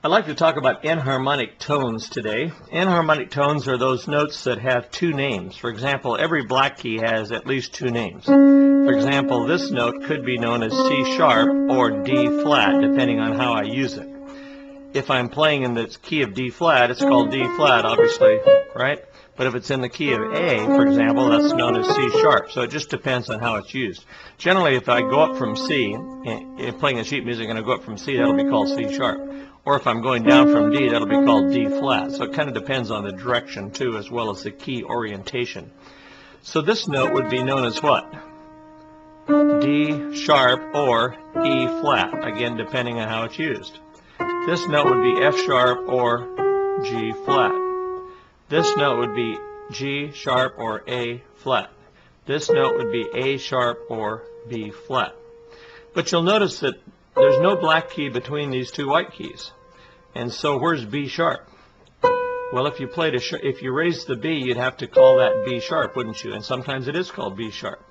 I'd like to talk about enharmonic tones today. Enharmonic tones are those notes that have two names. For example, every black key has at least two names. For example, this note could be known as C sharp or D flat, depending on how I use it. If I'm playing in the key of D flat, it's called D flat, obviously, right? But if it's in the key of A, for example, that's known as C sharp. So it just depends on how it's used. Generally, if I go up from C, if playing a sheet music and I go up from C, that'll be called C sharp. Or if I'm going down from D, that'll be called D flat. So it kind of depends on the direction, too, as well as the key orientation. So this note would be known as what? D sharp or E flat, again, depending on how it's used. This note would be F sharp or G flat. This note would be G sharp or A flat. This note would be A sharp or B flat. But you'll notice that there's no black key between these two white keys. And so where's B sharp? Well, if you raised the B, you'd have to call that B sharp, wouldn't you? And sometimes it is called B sharp.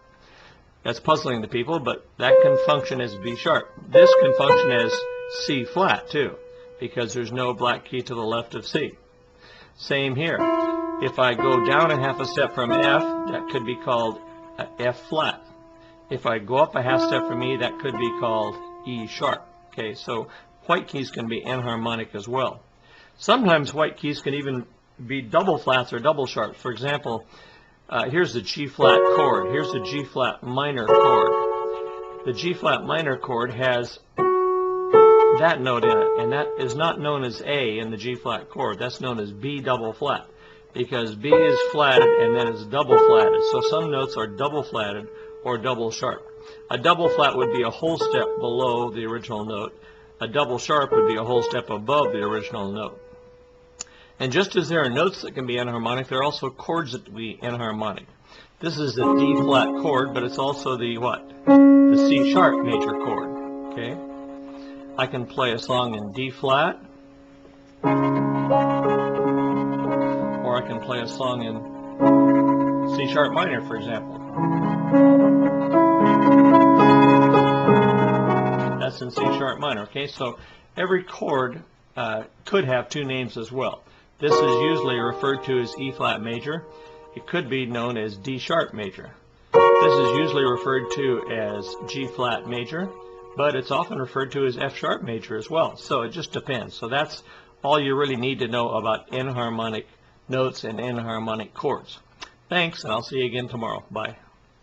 That's puzzling to people, but that can function as B sharp. This can function as C flat too, because there's no black key to the left of C. Same here. If I go down a half a step from F, that could be called F flat. If I go up a half step from E, that could be called E sharp. Okay, so white keys can be enharmonic as well. Sometimes white keys can even be double flats or double sharps. For example, here's the G flat chord. Here's the G flat minor chord. The G flat minor chord has that note in it, and that is not known as A in the G flat chord. That's known as B double flat, because B is flatted and then it's double flatted. So some notes are double flatted or double sharp. A double flat would be a whole step below the original note. A double sharp would be a whole step above the original note. And just as there are notes that can be enharmonic, there are also chords that can be enharmonic. This is the D flat chord, but it's also the what? The C sharp major chord. Okay? I can play a song in D flat, or I can play a song in C sharp minor, for example. That's in C sharp minor. Okay, so every chord could have two names as well. This is usually referred to as E flat major. It could be known as D sharp major. This is usually referred to as G flat major, but it's often referred to as F sharp major as well. So it just depends. So that's all you really need to know about enharmonic notes and enharmonic chords. Thanks, and I'll see you again tomorrow. Bye.